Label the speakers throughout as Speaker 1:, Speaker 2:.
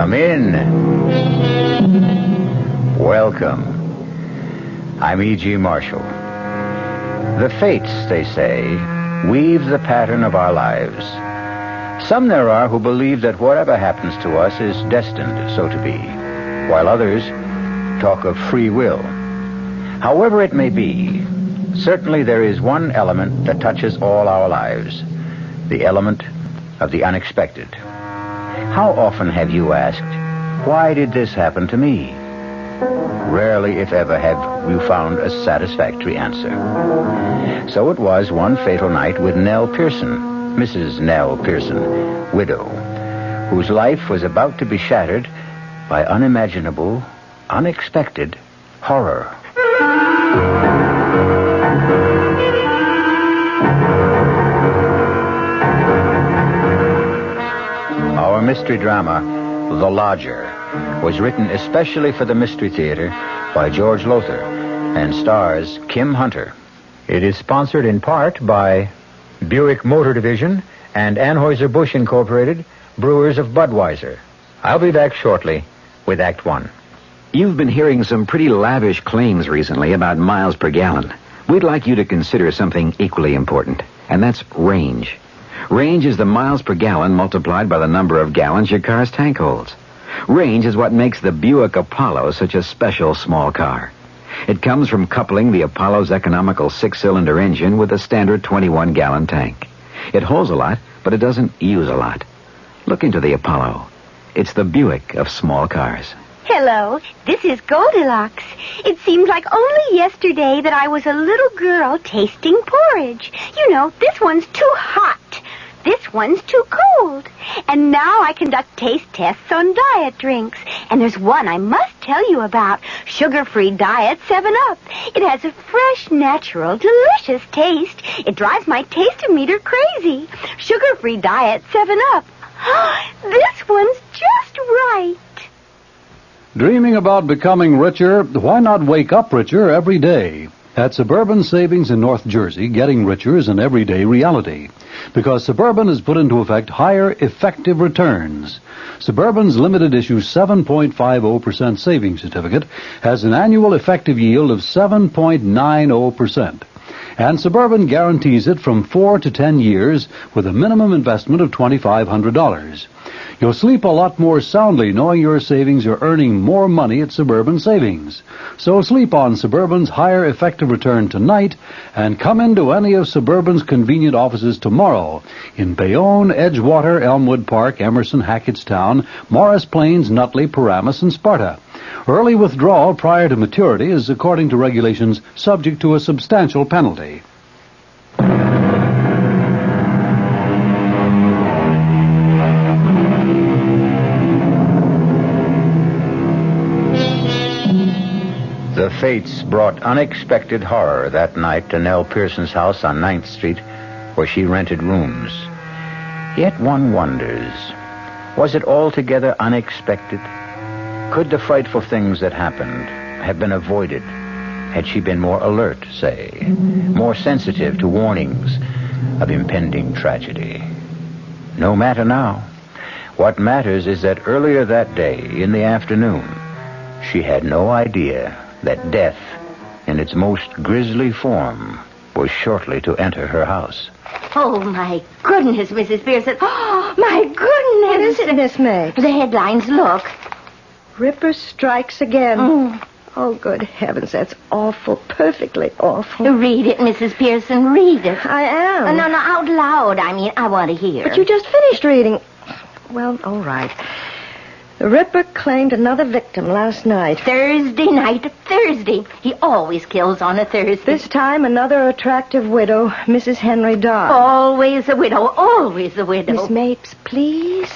Speaker 1: Come in. Welcome. I'm E.G. Marshall. The fates, they say, weave the pattern of our lives. Some there are who believe that whatever happens to us is destined so to be, while others talk of free will. However it may be, certainly there is one element that touches all our lives, the element of the unexpected. How often have you asked, why did this happen to me? Rarely, if ever, have you found a satisfactory answer. So it was one fatal night with Nell Pearson, Mrs. Nell Pearson, widow, whose life was about to be shattered by unimaginable, unexpected horror. Our mystery drama, The Lodger, was written especially for the Mystery Theater by George Lothar and stars Kim Hunter. It is sponsored in part by Buick Motor Division and Anheuser-Busch Incorporated, brewers of Budweiser. I'll be back shortly with Act One.
Speaker 2: You've been hearing some pretty lavish claims recently about miles per gallon. We'd like you to consider something equally important, and that's range. Range is the miles per gallon multiplied by the number of gallons your car's tank holds. Range is what makes the Buick Apollo such a special small car. It comes from coupling the Apollo's economical 6-cylinder engine with a standard 21-gallon tank. It holds a lot, but it doesn't use a lot. Look into the Apollo. It's the Buick of small cars.
Speaker 3: Hello, this is Goldilocks. It seems like only yesterday that I was a little girl tasting porridge. You know, this one's too hot. This one's too cold. And now I conduct taste tests on diet drinks. And there's one I must tell you about. Sugar-free Diet 7-Up. It has a fresh, natural, delicious taste. It drives my taste-o-meter crazy. Sugar-free Diet 7-Up. This one's just right.
Speaker 4: Dreaming about becoming richer? Why not wake up richer every day? At Suburban Savings in North Jersey, getting richer is an everyday reality, because Suburban has put into effect higher effective returns. Suburban's limited issue 7.50% savings certificate has an annual effective yield of 7.90%. And Suburban guarantees it from 4 to 10 years with a minimum investment of $2,500. You'll sleep a lot more soundly knowing your savings are earning more money at Suburban Savings. So sleep on Suburban's higher effective return tonight and come into any of Suburban's convenient offices tomorrow in Bayonne, Edgewater, Elmwood Park, Emerson, Hackettstown, Morris Plains, Nutley, Paramus, and Sparta. Early withdrawal prior to maturity is, according to regulations, subject to a substantial penalty.
Speaker 1: The fates brought unexpected horror that night to Nell Pearson's house on 9th Street, where she rented rooms. Yet one wonders, was it altogether unexpected? Could the frightful things that happened have been avoided had she been more alert, say, more sensitive to warnings of impending tragedy? No matter now. What matters is that earlier that day, in the afternoon, she had no idea that death, in its most grisly form, was shortly to enter her house.
Speaker 3: Oh, my goodness, Mrs. Pearson. Oh, my goodness.
Speaker 5: What is it, Miss Mapes?
Speaker 3: The headlines, look.
Speaker 5: Ripper strikes again. Oh, good heavens, that's awful, perfectly awful.
Speaker 3: Read it, Mrs. Pearson, read it.
Speaker 5: I am.
Speaker 3: No, out loud. I mean, I want to hear.
Speaker 5: But you just finished reading. Well, all right. The Ripper claimed another victim last night.
Speaker 3: Thursday night. He always kills on a Thursday.
Speaker 5: This time, another attractive widow, Mrs. Henry Dodd.
Speaker 3: Always a widow, always a widow.
Speaker 5: Miss Mapes, please.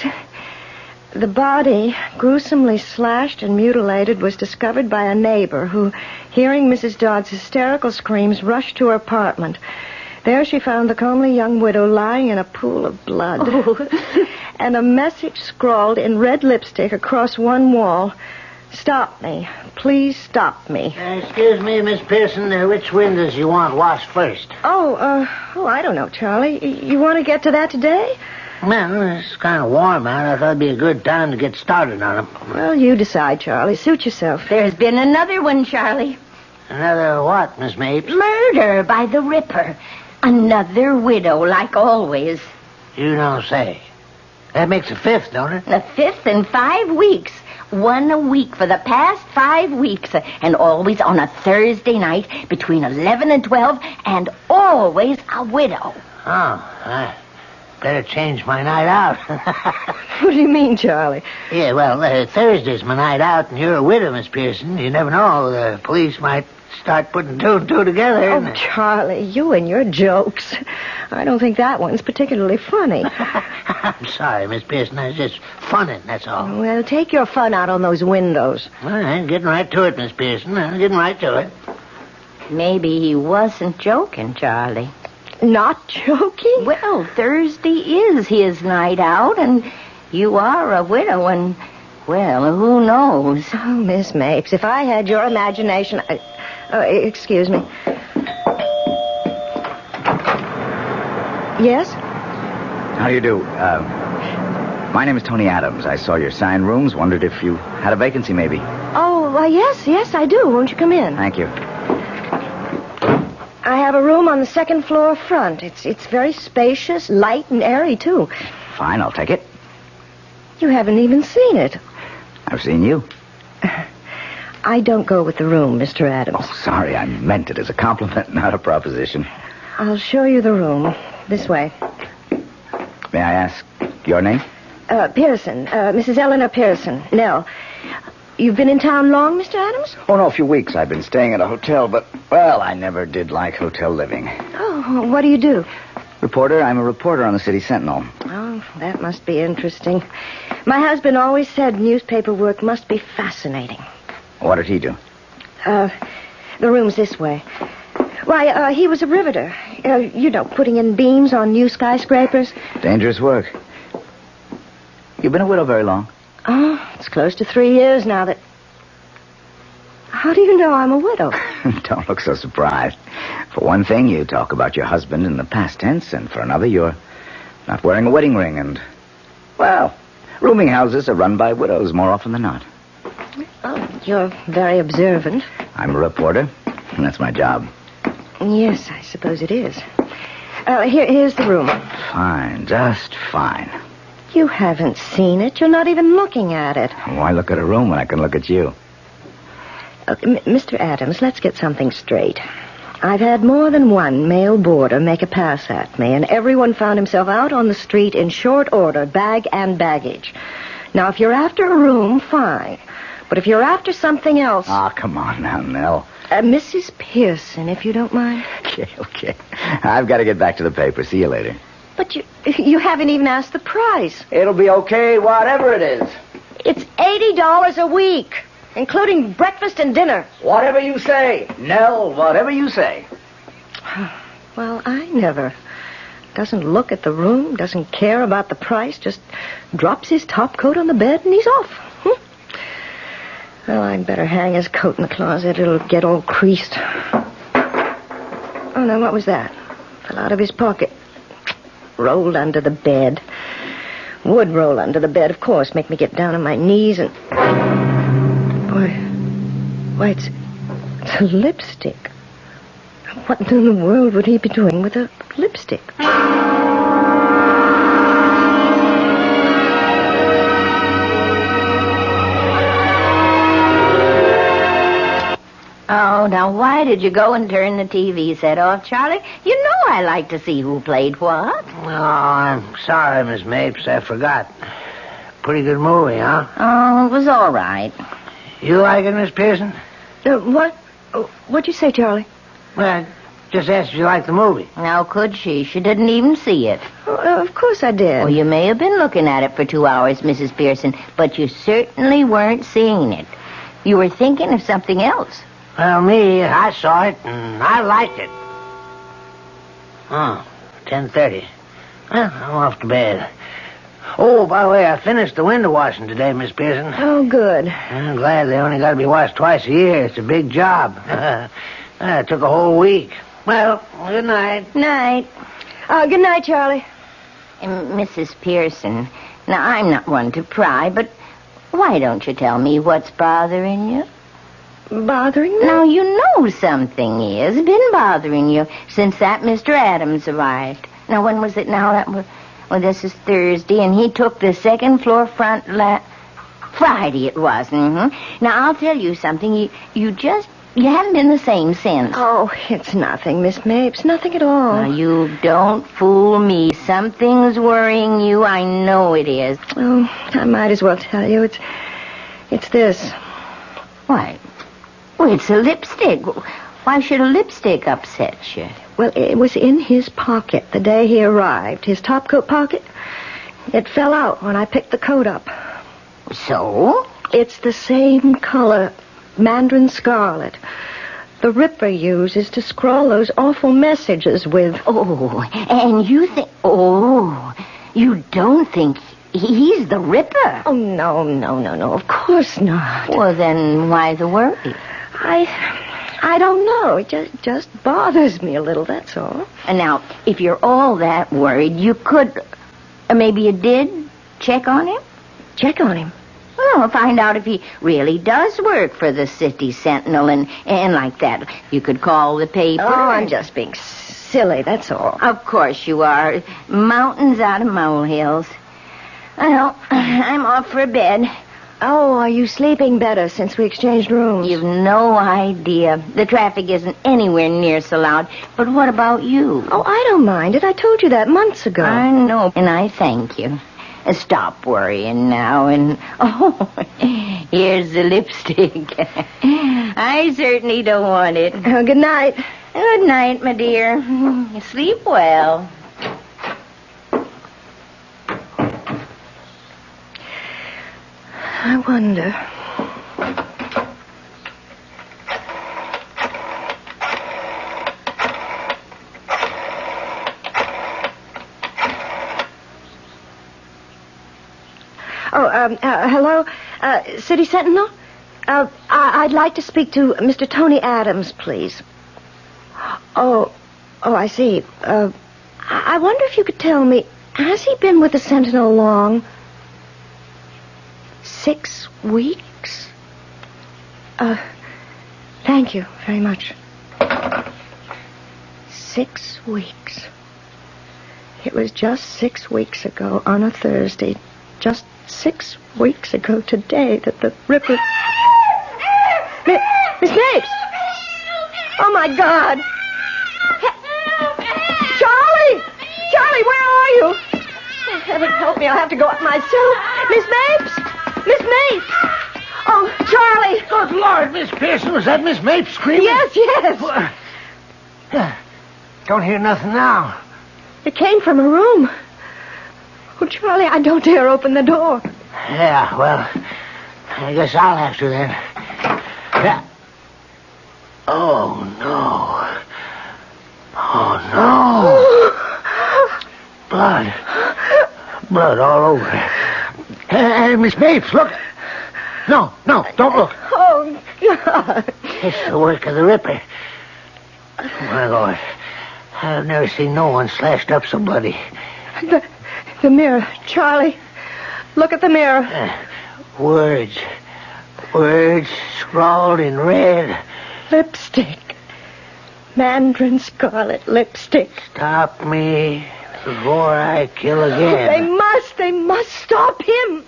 Speaker 5: The body, gruesomely slashed and mutilated, was discovered by a neighbor who, hearing Mrs. Dodd's hysterical screams, rushed to her apartment. There she found the comely young widow lying in a pool of blood.
Speaker 3: Oh.
Speaker 5: And a message scrawled in red lipstick across one wall. Stop me. Please stop me.
Speaker 6: Excuse me, Miss Pearson, which windows you want washed first?
Speaker 5: I don't know, Charlie. You want to get to that today?
Speaker 6: Well, it's kind of warm out. I thought it'd be a good time to get started on them.
Speaker 5: Well, you decide, Charlie. Suit yourself.
Speaker 3: There's been another one, Charlie.
Speaker 6: Another what, Miss Mapes?
Speaker 3: Murder by the Ripper. Another widow, like always.
Speaker 6: You don't say. That makes a fifth, don't it?
Speaker 3: The fifth in 5 weeks. One a week for the past 5 weeks. And always on a Thursday night between 11 and 12. And always a widow.
Speaker 6: Oh, I better change my night out.
Speaker 5: What do you mean, Charlie?
Speaker 6: Yeah, well, Thursday's my night out, and you're a widow, Miss Pearson. You never know. The police might start putting two and two together.
Speaker 5: Oh, Charlie, you and your jokes. I don't think that one's particularly funny.
Speaker 6: I'm sorry, Miss Pearson. I was just funning, that's all.
Speaker 5: Well, take your fun out on those windows.
Speaker 6: All right, getting right to it, Miss Pearson. I'm getting right to it.
Speaker 3: Maybe he wasn't joking, Charlie.
Speaker 5: Not joking?
Speaker 3: Well, Thursday is his night out, and you are a widow, and, well, who knows?
Speaker 5: Oh, Miss Mapes, if I had your imagination... excuse me. Yes?
Speaker 2: How do you do? My name is Tony Adams. I saw your sign rooms. Wondered if you had a vacancy, maybe.
Speaker 5: Oh, yes, I do. Won't you come in?
Speaker 2: Thank you.
Speaker 5: I have a room on the second floor front. It's very spacious, light, and airy, too.
Speaker 2: Fine, I'll take it.
Speaker 5: You haven't even seen it.
Speaker 2: I've seen you.
Speaker 5: I don't go with the room, Mr. Adams.
Speaker 2: Oh, sorry. I meant it as a compliment, not a proposition.
Speaker 5: I'll show you the room. This way.
Speaker 2: May I ask your name?
Speaker 5: Pearson. Mrs. Eleanor Pearson. Nell. You've been in town long, Mr. Adams?
Speaker 2: Oh, no, a few weeks. I've been staying at a hotel, but, well, I never did like hotel living.
Speaker 5: Oh, what do you do?
Speaker 2: Reporter. I'm a reporter on the City Sentinel.
Speaker 5: Oh, that must be interesting. My husband always said newspaper work must be fascinating.
Speaker 2: What did he do?
Speaker 5: The room's this way. Why, he was a riveter. Putting in beams on new skyscrapers.
Speaker 2: Dangerous work. You've been a widow very long?
Speaker 5: Oh, it's close to 3 years now that... How do you know I'm a widow?
Speaker 2: Don't look so surprised. For one thing, you talk about your husband in the past tense, and for another, you're not wearing a wedding ring, and, well, rooming houses are run by widows more often than not.
Speaker 5: Oh, you're very observant.
Speaker 2: I'm a reporter, and that's my job.
Speaker 5: Yes, I suppose it is. Here's the room.
Speaker 2: Fine, just fine.
Speaker 5: You haven't seen it. You're not even looking at it.
Speaker 2: Why look at a room when I can look at you?
Speaker 5: Mr. Adams, let's get something straight. I've had more than one male boarder make a pass at me, and everyone found himself out on the street in short order, bag and baggage. Now, if you're after a room, fine. But if you're after something else...
Speaker 2: Ah, come on now, Nell.
Speaker 5: Mrs. Pearson, if you don't mind.
Speaker 2: Okay. I've got to get back to the paper. See you later.
Speaker 5: But you haven't even asked the price.
Speaker 2: It'll be okay, whatever it is.
Speaker 5: It's $80 a week, including breakfast and dinner.
Speaker 2: Whatever you say, Nell, whatever you say.
Speaker 5: Well, I never. Doesn't look at the room, doesn't care about the price, just drops his top coat on the bed and he's off. Well, I'd better hang his coat in the closet. It'll get all creased. Oh, no, what was that? Fell out of his pocket. Rolled under the bed. Would roll under the bed, of course. Make me get down on my knees and... Why, it's a lipstick. What in the world would he be doing with a lipstick?
Speaker 3: Oh, now why did you go and turn the TV set off, Charlie? You know I like to see who played what.
Speaker 6: Oh, I'm sorry, Miss Mapes. I forgot. Pretty good movie, huh?
Speaker 3: Oh, it was all right.
Speaker 6: You like it, Miss Pearson?
Speaker 5: What? What'd you say, Charlie?
Speaker 6: Well, I just asked if you liked the movie.
Speaker 3: How could she? She didn't even see it.
Speaker 5: Of course I did.
Speaker 3: Well, you may have been looking at it for 2 hours, Mrs. Pearson, but you certainly weren't seeing it. You were thinking of something else.
Speaker 6: Well, me, I saw it, and I liked it. Oh, 10:30. Well, I'm off to bed. Oh, by the way, I finished the window washing today, Miss Pearson.
Speaker 5: Oh, good.
Speaker 6: I'm glad they only got to be washed twice a year. It's a big job. It took a whole week. Well, good night.
Speaker 5: Night. Good night, Charlie.
Speaker 7: Mrs. Pearson, now I'm not one to pry, but why don't you tell me what's bothering you?
Speaker 5: Bothering me?
Speaker 7: Now, you know something is been bothering you since that Mr. Adams arrived. Now, when was it now? This is Thursday, and he took the second floor front Friday it was. Mm-hmm. Now, I'll tell you something. You haven't been the same since.
Speaker 5: Oh, it's nothing, Miss Mapes. Nothing at all.
Speaker 7: Now, you don't fool me. Something's worrying you. I know it is.
Speaker 5: Oh, I might as well tell you. It's this.
Speaker 7: What? Well, it's a lipstick. Why should a lipstick upset you?
Speaker 5: Well, it was in his pocket the day he arrived. His topcoat pocket. It fell out when I picked the coat up.
Speaker 7: So?
Speaker 5: It's the same color, mandarin scarlet. The Ripper uses to scrawl those awful messages with.
Speaker 7: Oh, and you think... Oh, you don't think he's the Ripper?
Speaker 5: Oh, no. Of course not.
Speaker 7: Well, then why the worry?
Speaker 5: I don't know. It just bothers me a little, that's all.
Speaker 7: And now, if you're all that worried, you could... Or maybe you did check on him?
Speaker 5: Check on him?
Speaker 7: Well, find out if he really does work for the City Sentinel and like that. You could call the paper.
Speaker 5: Oh, I'm just being silly, that's all.
Speaker 7: Of course you are. Mountains out of molehills. Well, I'm off for bed.
Speaker 5: Oh, are you sleeping better since we exchanged rooms?
Speaker 7: You've no idea. The traffic isn't anywhere near so loud. But what about you?
Speaker 5: Oh, I don't mind it. I told you that months ago.
Speaker 7: I know, and I thank you. Stop worrying now, and... Oh, here's the lipstick. I certainly don't want it.
Speaker 5: Oh, good night.
Speaker 7: Good night, my dear. Sleep well.
Speaker 5: I wonder... Hello? City Sentinel? I'd like to speak to Mr. Tony Adams, please. Oh, I see. I wonder if you could tell me, has he been with the Sentinel long? 6 weeks? Thank you very much. 6 weeks. It was just 6 weeks ago on a Thursday. Just 6 weeks ago today that the Ripper... Miss Mapes! Oh, my God! Charlie! Charlie, where are you? Oh, heaven help me, I'll have to go up myself. Miss Mapes! Miss Mapes! Oh, Charlie!
Speaker 6: Good Lord, Miss Pearson, was that Miss Mapes screaming?
Speaker 5: Yes.
Speaker 6: Don't hear nothing now.
Speaker 5: It came from her room. Oh, Charlie, I don't dare open the door.
Speaker 6: Yeah, well, I guess I'll have to then. Yeah. Oh, no. Blood. Blood all over. Hey, Miss Mapes, look. No, don't look.
Speaker 5: Oh, God.
Speaker 6: It's the work of the Ripper. My Lord, I've never seen no one slashed up so bloody.
Speaker 5: The mirror, Charlie. Look at the mirror.
Speaker 6: Words scrawled in red.
Speaker 5: Lipstick. Mandarin scarlet lipstick.
Speaker 6: Stop me before I kill again.
Speaker 5: They must stop him.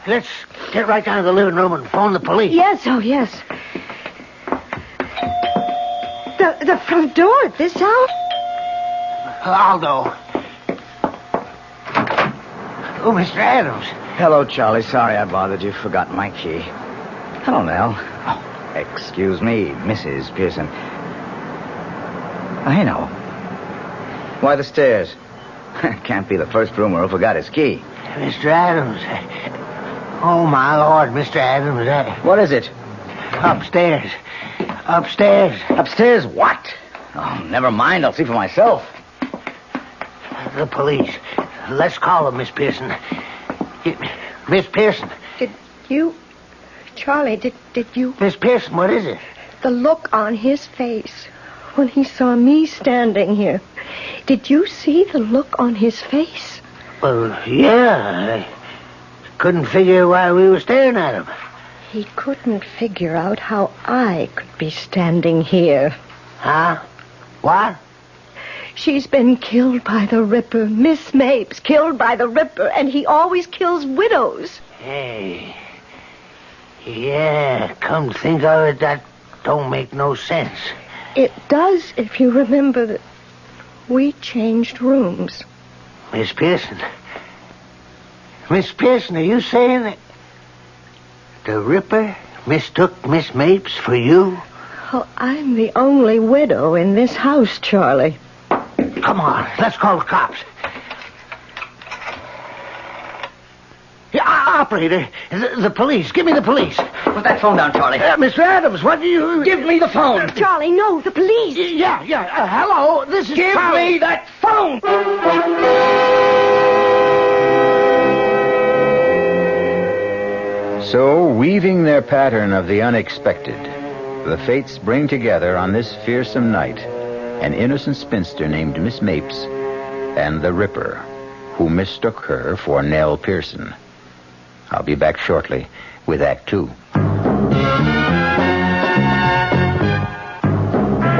Speaker 6: Let's get right down to the living room and phone the police.
Speaker 5: Yes. The front door at this hour?
Speaker 6: Aldo. Oh, Mr. Adams.
Speaker 2: Hello, Charlie. Sorry I bothered you. Forgot my key. Hello, Nell. Oh, excuse me, Mrs. Pearson. I know. Why the stairs? Can't be the first roomer who forgot his key.
Speaker 6: Mr. Adams. Oh, my Lord, Mr. Adams.
Speaker 2: What is it?
Speaker 6: Upstairs.
Speaker 2: Upstairs what? Oh, never mind. I'll see for myself.
Speaker 6: The police. Let's call them, Miss Pearson. Miss Pearson.
Speaker 5: Charlie, did you...
Speaker 6: Miss Pearson, what is it?
Speaker 5: The look on his face when he saw me standing here. Did you see the look on his face?
Speaker 6: Well, yeah. I couldn't figure why we were staring at him.
Speaker 5: He couldn't figure out how I could be standing here.
Speaker 6: Huh? What?
Speaker 5: She's been killed by the Ripper. Miss Mapes killed by the Ripper, and he always kills widows.
Speaker 6: Hey. Yeah, come to think of it, that don't make no sense.
Speaker 5: It does if you remember that we changed rooms.
Speaker 6: Miss Pearson. Miss Pearson, are you saying that the Ripper mistook Miss Mapes for you?
Speaker 5: Oh, I'm the only widow in this house, Charlie.
Speaker 6: Come on, let's call the cops. Yeah, operator, the police. Give me the police.
Speaker 8: Put that phone down, Charlie.
Speaker 6: Mr. Adams, what do you...
Speaker 8: Give me the phone.
Speaker 5: Charlie, no, the police.
Speaker 6: Yeah. Hello, this is
Speaker 8: Give
Speaker 6: Charlie.
Speaker 8: me that phone.
Speaker 1: So, weaving their pattern of the unexpected, the fates bring together on this fearsome night an innocent spinster named Miss Mapes and the Ripper, who mistook her for Nell Pearson. I'll be back shortly with Act 2.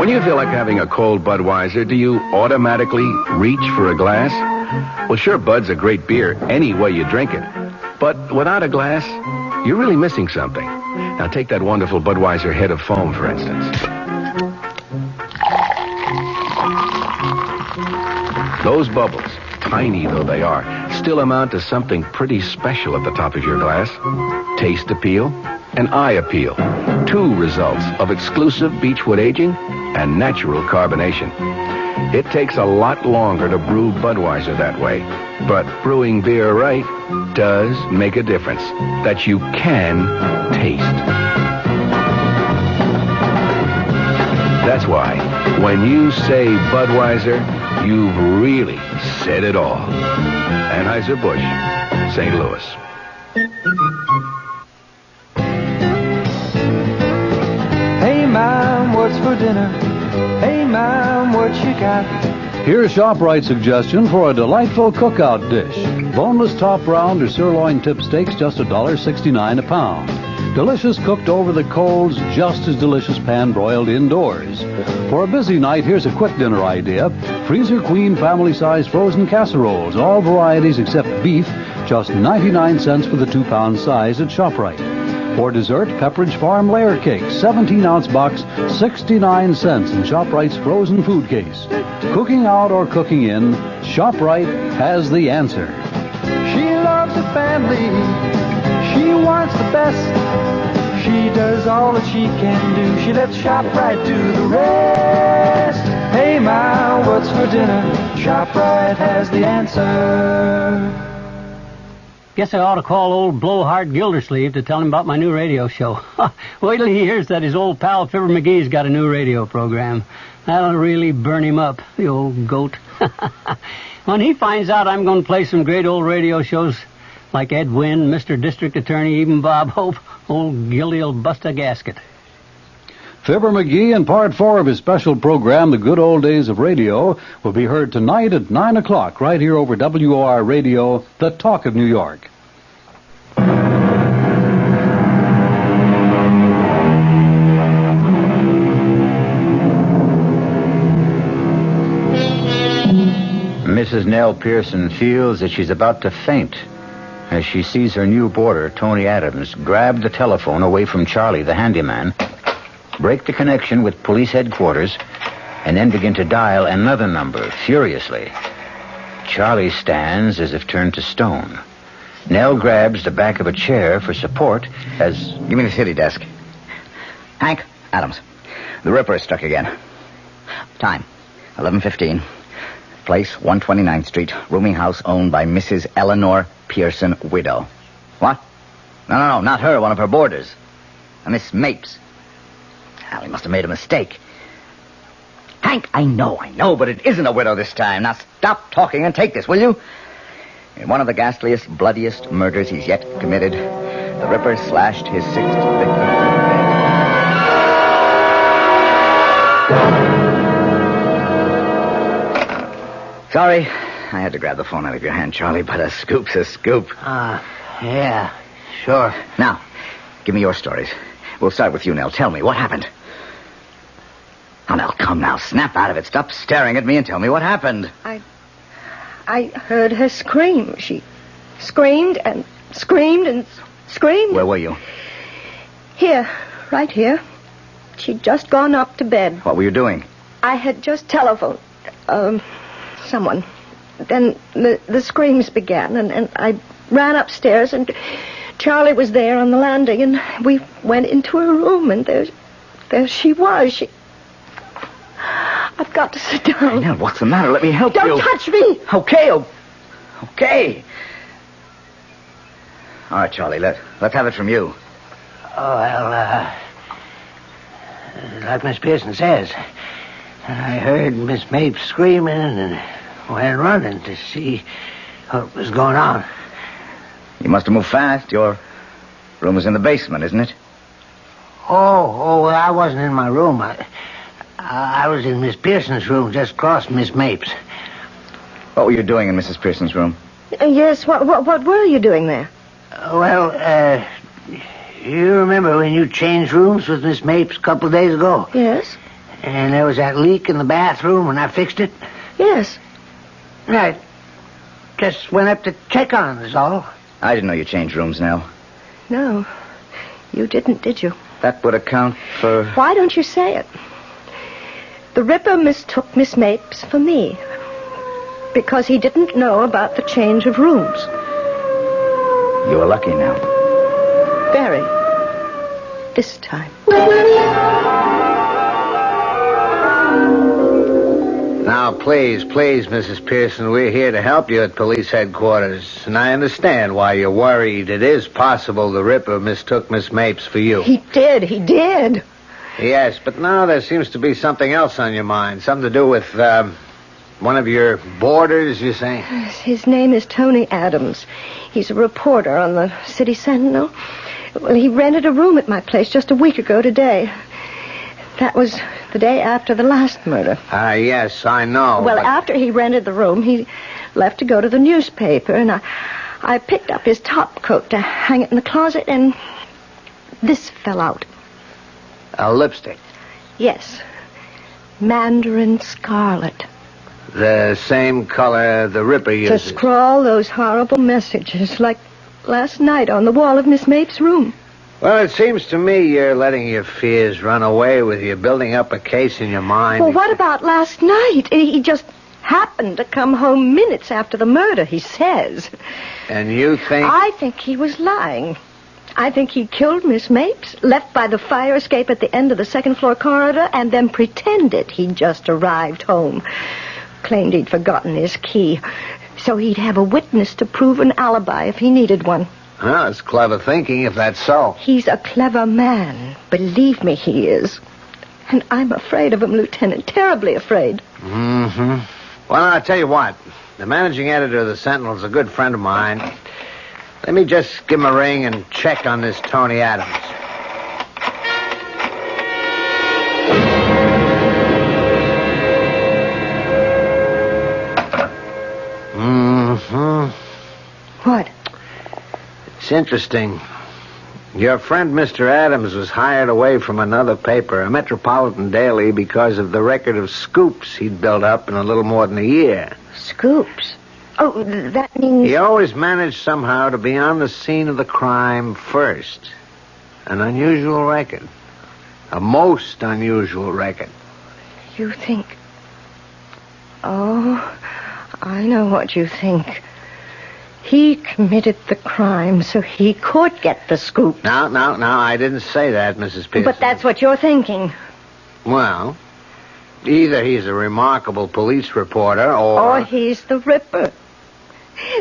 Speaker 9: When you feel like having a cold Budweiser, do you automatically reach for a glass? Well, sure, Bud's a great beer any way you drink it. But without a glass, you're really missing something. Now take that wonderful Budweiser head of foam, for instance. Those bubbles, tiny though they are, still amount to something pretty special at the top of your glass. Taste appeal and eye appeal. Two results of exclusive beechwood aging and natural carbonation. It takes a lot longer to brew Budweiser that way, but brewing beer right does make a difference that you can taste. That's why, when you say Budweiser, you've really said it all. Anheuser-Busch, St. Louis.
Speaker 10: Hey, Mom, what's for dinner? Hey, Mom, what you got?
Speaker 4: Here's ShopRite's suggestion for a delightful cookout dish. Boneless top round or sirloin tip steaks, just $1.69 a pound. Delicious cooked over the coals, just as delicious pan-broiled indoors. For a busy night, here's a quick dinner idea. Freezer Queen family-size frozen casseroles, all varieties except beef, just 99 cents for the 2-pound size at ShopRite. For dessert, Pepperidge Farm layer cake, 17-ounce box, 69 cents in ShopRite's frozen food case. Cooking out or cooking in, ShopRite has the answer.
Speaker 10: She loves the family. She wants the best. She does all that she can do. She lets ShopRite do the rest. Hey, Ma, what's for dinner? ShopRite has the answer.
Speaker 11: Guess I ought to call old Blowhard Gildersleeve to tell him about my new radio show. Wait till he hears that his old pal Fibber McGee's got a new radio program. That'll really burn him up, the old goat. When he finds out I'm going to play some great old radio shows like Ed Wynn, Mr. District Attorney, even Bob Hope, old Gildy'll bust a gasket.
Speaker 4: Fibber McGee and Part 4 of his special program, The Good Old Days of Radio, will be heard tonight at 9 o'clock right here over WOR Radio, the Talk of New York.
Speaker 1: Mrs. Nell Pearson feels that she's about to faint as she sees her new boarder, Tony Adams, grab the telephone away from Charlie, the handyman, break the connection with police headquarters, and then begin to dial another number furiously. Charlie stands as if turned to stone. Nell grabs the back of a chair for support as...
Speaker 8: Give me the city desk. Hank, Adams. The Ripper is struck again. Time, 11:15. Place, 129th Street. Rooming house owned by Mrs. Eleanor Pearson, widow. What? No, not her, one of her boarders. Miss Mapes. Well, he must have made a mistake. Hank, I know, but it isn't a widow this time. Now stop talking and take this, will you? In one of the ghastliest, bloodiest murders he's yet committed, the Ripper slashed his 6th victim. Sorry, I had to grab the phone out of your hand, Charlie, but a scoop's a scoop.
Speaker 6: Yeah, sure.
Speaker 8: Now, give me your stories. We'll start with you, Nell. Tell me, what happened? Oh, Nell, come now. Snap out of it. Stop staring at me and tell me what happened.
Speaker 5: I heard her scream. She screamed and screamed and screamed.
Speaker 8: Where were you?
Speaker 5: Here, right here. She'd just gone up to bed.
Speaker 8: What were you doing?
Speaker 5: I had just telephoned someone. Then the screams began, and I ran upstairs, and Charlie was there on the landing, and we went into her room, and there she was. I've got to sit down.
Speaker 8: Nell, what's the matter? Let me help you.
Speaker 5: Don't touch me!
Speaker 8: Okay. All right, Charlie, let's have it from you.
Speaker 6: Oh, well, like Miss Pearson says, I heard Miss Mapes screaming and went running to see what was going on.
Speaker 8: You must have moved fast. Your room is in the basement, isn't it?
Speaker 6: Oh, well, I wasn't in my room. I was in Miss Pearson's room, just across Miss Mapes.
Speaker 8: What were you doing in Mrs. Pearson's room?
Speaker 5: Yes, what were you doing there?
Speaker 6: Well, you remember when you changed rooms with Miss Mapes a couple of days ago?
Speaker 5: Yes.
Speaker 6: And there was that leak in the bathroom when I fixed it?
Speaker 5: Yes.
Speaker 6: I just went up to check on it, is all.
Speaker 8: I didn't know you changed rooms, Nell.
Speaker 5: No, you didn't, did you?
Speaker 8: That would account for...
Speaker 5: Why don't you say it? The Ripper mistook Miss Mapes for me because he didn't know about the change of rooms.
Speaker 8: You were lucky, Nell.
Speaker 5: Very. This time.
Speaker 12: Now, please, Mrs. Pearson, we're here to help you at police headquarters. And I understand why you're worried. It is possible the Ripper mistook Miss Mapes for you.
Speaker 5: He did.
Speaker 12: Yes, but now there seems to be something else on your mind. Something to do with, one of your boarders, you say?
Speaker 5: His name is Tony Adams. He's a reporter on the City Sentinel. Well, he rented a room at my place just a week ago today. That was the day after the last murder.
Speaker 12: Yes, I know.
Speaker 5: Well, after he rented the room, he left to go to the newspaper, and I picked up his top coat to hang it in the closet, and this fell out.
Speaker 12: A lipstick?
Speaker 5: Yes. Mandarin scarlet.
Speaker 12: The same color the Ripper uses.
Speaker 5: To scrawl those horrible messages, like last night on the wall of Miss Mapes' room.
Speaker 12: Well, it seems to me you're letting your fears run away with you, building up a case in your mind.
Speaker 5: Well, what about last night? He just happened to come home minutes after the murder, he says.
Speaker 12: And you think...
Speaker 5: I think he was lying. I think he killed Miss Mapes, left by the fire escape at the end of the second-floor corridor, and then pretended he'd just arrived home. Claimed he'd forgotten his key, so he'd have a witness to prove an alibi if he needed one.
Speaker 12: Well, it's clever thinking, if that's so.
Speaker 5: He's a clever man. Believe me, he is. And I'm afraid of him, Lieutenant. Terribly afraid.
Speaker 12: Mm-hmm. Well, I'll tell you what. The managing editor of the Sentinel's a good friend of mine. Let me just give him a ring and check on this Tony Adams. Mm-hmm.
Speaker 5: What?
Speaker 12: It's interesting. Your friend Mr. Adams was hired away from another paper, a metropolitan daily, because of the record of scoops he'd built up in a little more than a year.
Speaker 5: Scoops? Oh, that means...
Speaker 12: He always managed somehow to be on the scene of the crime first. An unusual record. A most unusual record.
Speaker 5: You think... Oh, I know what you think. He committed the crime so he could get the scoop.
Speaker 12: No, I didn't say that, Mrs. Pearson.
Speaker 5: But that's what you're thinking.
Speaker 12: Well, either he's a remarkable police reporter, or
Speaker 5: he's the Ripper.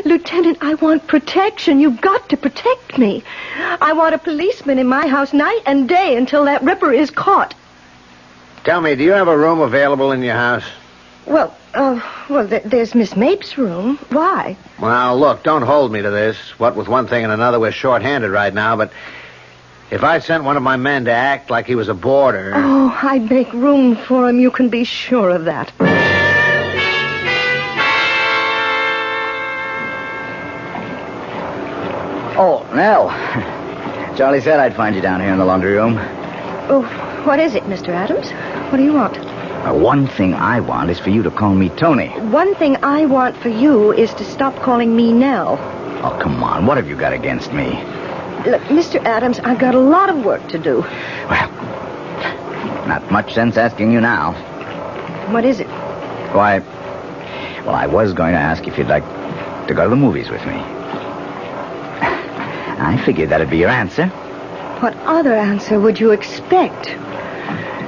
Speaker 5: Lieutenant, I want protection. You've got to protect me. I want a policeman in my house night and day until that Ripper is caught.
Speaker 12: Tell me, do you have a room available in your house?
Speaker 5: Well, there's Miss Mapes' room. Why?
Speaker 12: Well, look, don't hold me to this. What with one thing and another, we're short-handed right now, but if I sent one of my men to act like he was a boarder...
Speaker 5: Oh, I'd make room for him. You can be sure of that.
Speaker 8: Oh, Nell. Charlie said I'd find you down here in the laundry room.
Speaker 5: Oh, what is it, Mr. Adams? What do you want?
Speaker 8: One thing I want is for you to call me Tony.
Speaker 5: One thing I want for you is to stop calling me Nell.
Speaker 8: Oh, come on. What have you got against me?
Speaker 5: Look, Mr. Adams, I've got a lot of work to do.
Speaker 8: Well, not much sense asking you now.
Speaker 5: What is it?
Speaker 8: Why, well, I was going to ask if you'd like to go to the movies with me. I figured that'd be your answer.
Speaker 5: What other answer would you expect?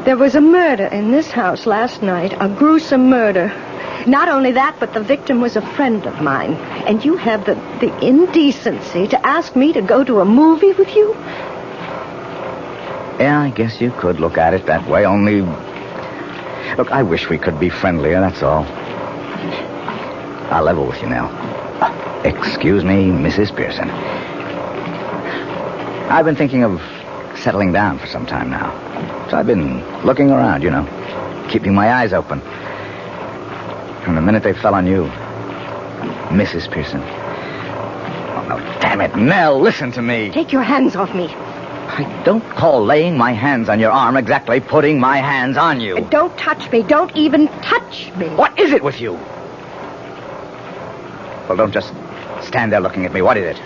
Speaker 5: There was a murder in this house last night, a gruesome murder. Not only that, but the victim was a friend of mine. And you have the indecency to ask me to go to a movie with you?
Speaker 8: Yeah, I guess you could look at it that way, only... Look, I wish we could be friendlier, that's all. I'll level with you now. Excuse me, Mrs. Pearson. I've been thinking of settling down for some time now. So I've been looking around, you know, keeping my eyes open. From the minute they fell on you, Mrs. Pearson. Oh, no, damn it, Nell, listen to me.
Speaker 5: Take your hands off me.
Speaker 8: I don't call laying my hands on your arm exactly putting my hands on you.
Speaker 5: Don't touch me. Don't even touch me.
Speaker 8: What is it with you? Well, don't just stand there looking at me. What is it?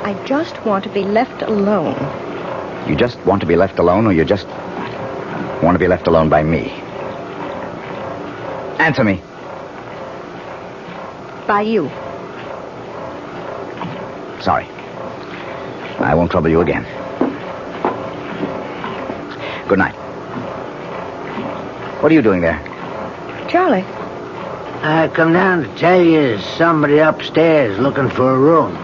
Speaker 5: I just want to be left alone.
Speaker 8: You just want to be left alone, or you just want to be left alone by me? Answer me.
Speaker 5: By you.
Speaker 8: Sorry. I won't trouble you again. Good night. What are you doing there?
Speaker 5: Charlie.
Speaker 6: I come down to tell you there's somebody upstairs looking for a room.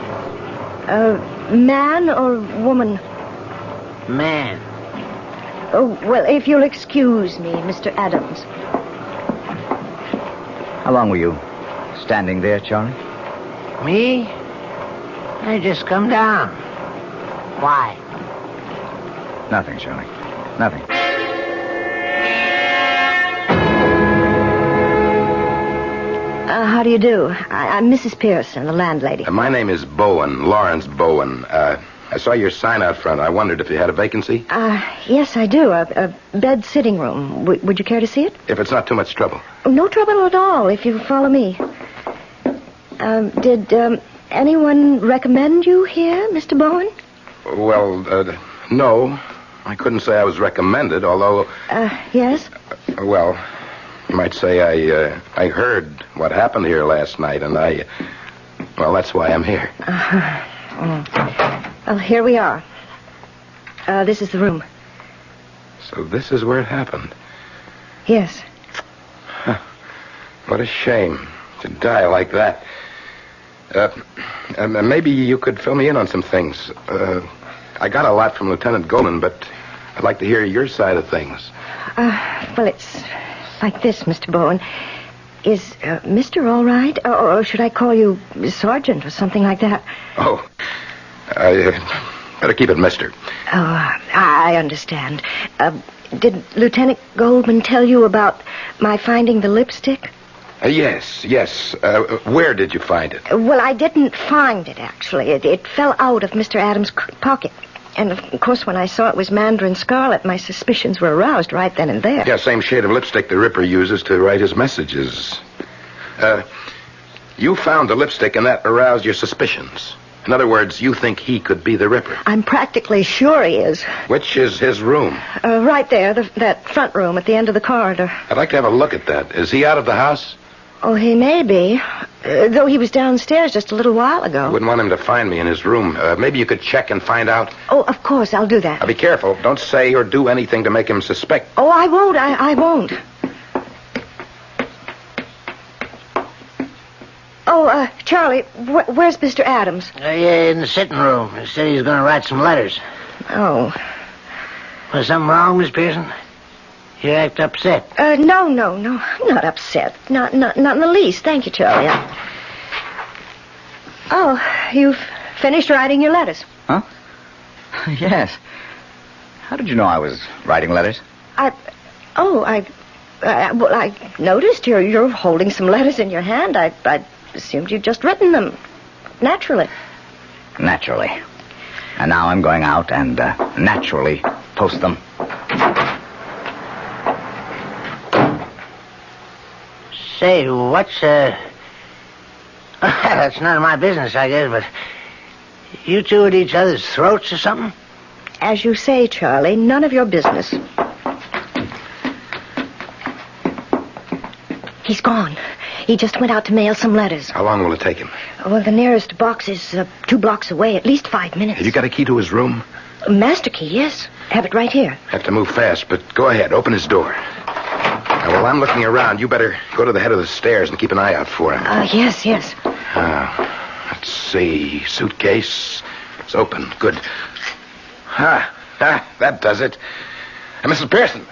Speaker 5: Man or woman?
Speaker 6: Man.
Speaker 5: Oh, well, if you'll excuse me, Mr. Adams.
Speaker 8: How long were you standing there, Charlie?
Speaker 6: Me? I just come down. Why?
Speaker 8: Nothing, Charlie. Nothing.
Speaker 5: How do you do? I'm Mrs. Pearson, the landlady.
Speaker 9: My name is Bowen, Lawrence Bowen. I saw your sign out front. I wondered if you had a vacancy.
Speaker 5: Yes, I do. A bed sitting room. Would you care to see it?
Speaker 9: If it's not too much trouble.
Speaker 5: No trouble at all, if you follow me. Did anyone recommend you here, Mr. Bowen?
Speaker 9: Well, no. I couldn't say I was recommended, although...
Speaker 5: Yes?
Speaker 9: Well, you might say I heard what happened here last night, and well, that's why I'm here.
Speaker 5: Well, here we are. This is the room.
Speaker 9: So this is where it happened.
Speaker 5: Yes.
Speaker 9: Huh. What a shame to die like that. Maybe you could fill me in on some things. I got a lot from Lieutenant Golden, but I'd like to hear your side of things.
Speaker 5: Well, it's like this, Mr. Bowen. Is Mr. all right? Or should I call you Sergeant or something like that?
Speaker 9: Oh, I better keep it Mister.
Speaker 5: Oh, I understand. Did Lieutenant Goldman tell you about my finding the lipstick?
Speaker 9: Yes. Where did you find it?
Speaker 5: Well, I didn't find it, actually. It fell out of Mr. Adams' pocket. And, of course, when I saw it was Mandarin Scarlet, my suspicions were aroused right then and there.
Speaker 9: Yeah, same shade of lipstick the Ripper uses to write his messages. You found the lipstick and that aroused your suspicions. In other words, you think he could be the Ripper.
Speaker 5: I'm practically sure he is.
Speaker 9: Which is his room?
Speaker 5: Right there, that front room at the end of the corridor.
Speaker 9: I'd like to have a look at that. Is he out of the house?
Speaker 5: Oh, he may be. Though he was downstairs just a little while ago.
Speaker 9: I wouldn't want him to find me in his room. Maybe you could check and find out.
Speaker 5: Oh, of course, I'll do that.
Speaker 9: Now, be careful. Don't say or do anything to make him suspect.
Speaker 5: Oh, I won't. I won't. Oh, Charlie, where's Mr. Adams?
Speaker 6: In the sitting room. He said he's going to write some letters.
Speaker 5: Oh.
Speaker 6: Was something wrong, Miss Pearson? You act upset.
Speaker 5: No. I'm not upset. Not in the least. Thank you, Charlie. Oh, you've finished writing your letters.
Speaker 8: Huh? Yes. How did you know I was writing letters?
Speaker 5: I noticed you're holding some letters in your hand. I assumed you'd just written them. Naturally.
Speaker 8: Naturally. And now I'm going out and naturally toast them.
Speaker 6: Say, what's, that's none of my business, I guess, but you two at each other's throats or something?
Speaker 5: As you say, Charlie, none of your business. He's gone. He just went out to mail some letters.
Speaker 9: How long will it take him?
Speaker 5: Well, the nearest box is 2 blocks away, at least 5 minutes.
Speaker 9: Have you got a key to his room?
Speaker 5: Master key, yes. Have it right here.
Speaker 9: Have to move fast, but go ahead. Open his door. Now, while I'm looking around, you better go to the head of the stairs and keep an eye out for him.
Speaker 5: Yes.
Speaker 9: Let's see. Suitcase. It's open. Good. That does it. Mrs. Pearson.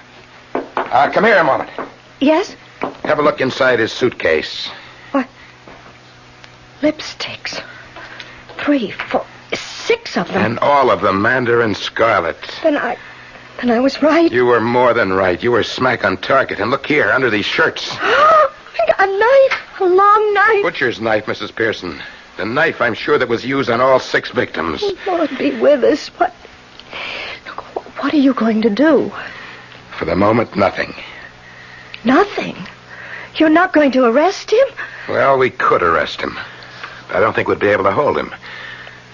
Speaker 9: Come here a moment.
Speaker 5: Yes?
Speaker 9: Have a look inside his suitcase.
Speaker 5: What? Lipsticks. 3, 4, 6 of them.
Speaker 9: And all of them Mandarin Scarlet.
Speaker 5: Then I was right.
Speaker 9: You were more than right. You were smack on target. And look here, under these shirts.
Speaker 5: A knife. A long knife.
Speaker 9: Butcher's knife, Mrs. Pearson. The knife, I'm sure, that was used on all 6 victims.
Speaker 5: Lord be with us. What are you going to do?
Speaker 9: For the moment, nothing.
Speaker 5: Nothing? You're not going to arrest him?
Speaker 9: Well, we could arrest him. But I don't think we'd be able to hold him.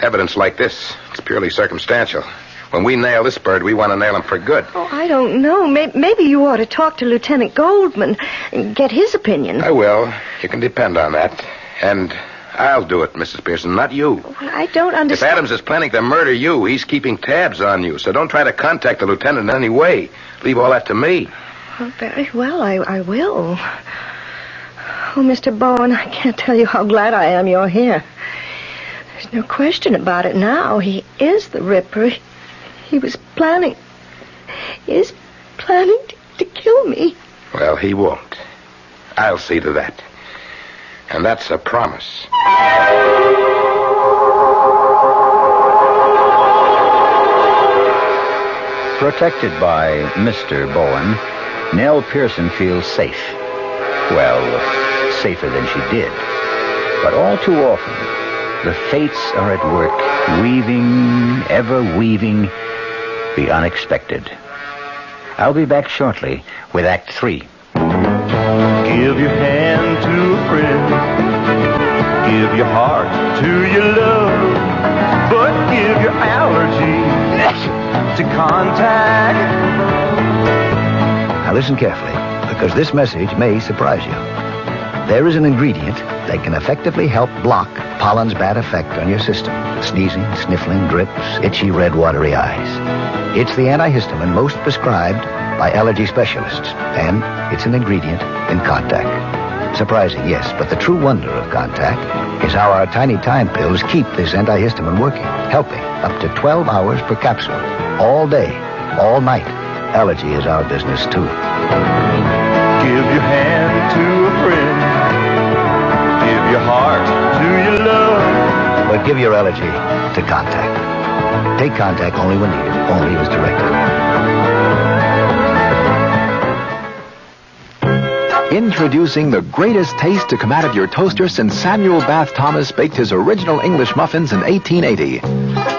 Speaker 9: Evidence like this, it's purely circumstantial. When we nail this bird, we want to nail him for good.
Speaker 5: Oh, I don't know. Maybe you ought to talk to Lieutenant Goldman and get his opinion.
Speaker 9: I will. You can depend on that. And I'll do it, Mrs. Pearson, not you.
Speaker 5: Well, I don't understand.
Speaker 9: If Adams is planning to murder you, he's keeping tabs on you. So don't try to contact the lieutenant in any way. Leave all that to me.
Speaker 5: Oh, very well, I will. Oh, Mr. Bowen, I can't tell you how glad I am you're here. There's no question about it now. He is the Ripper. He was planning... He is planning to kill me.
Speaker 9: Well, he won't. I'll see to that. And that's a promise.
Speaker 1: Protected by Mr. Bowen, Nell Pearson feels safe. Well, safer than she did. But all too often, the fates are at work, weaving, ever weaving, the unexpected. I'll be back shortly with Act 3.
Speaker 10: Give your hand to a friend. Give your heart to your love. But give your allergy to contact.
Speaker 13: Now listen carefully, because this message may surprise you. There is an ingredient that can effectively help block pollen's bad effect on your system. Sneezing, sniffling, drips, itchy, red, watery eyes. It's the antihistamine most prescribed by allergy specialists, and it's an ingredient in Contact. Surprising, yes, but the true wonder of Contact is how our tiny time pills keep this antihistamine working, helping up to 12 hours per capsule, all day, all night. Allergy is our business, too.
Speaker 10: Give your hand to a friend. Give your heart to your love.
Speaker 13: But give your allergy to Contact. Take Contact only when needed, only as directed.
Speaker 14: Introducing the greatest taste to come out of your toaster since Samuel Bath Thomas baked his original English muffins in 1880.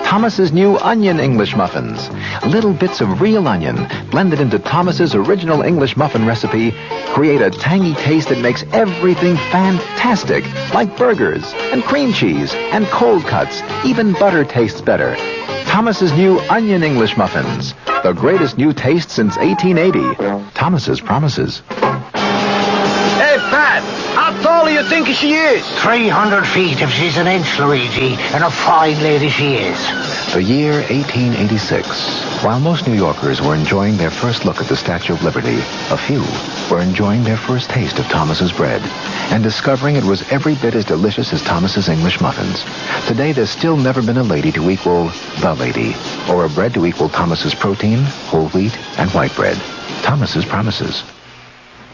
Speaker 14: Thomas's new onion English muffins. Little bits of real onion blended into Thomas's original English muffin recipe create a tangy taste that makes everything fantastic, like burgers and cream cheese and cold cuts. Even butter tastes better. Thomas's new onion English muffins. The greatest new taste since 1880. Thomas's promises.
Speaker 6: Hey, Pat, how tall do you think she is? 300 feet if she's an inch, Luigi, and a fine lady she is.
Speaker 14: The year 1886. While most New Yorkers were enjoying their first look at the Statue of Liberty, a few were enjoying their first taste of Thomas's bread and discovering it was every bit as delicious as Thomas's English muffins. Today, there's still never been a lady to equal the lady, or a bread to equal Thomas's protein, whole wheat, and white bread. Thomas's promises.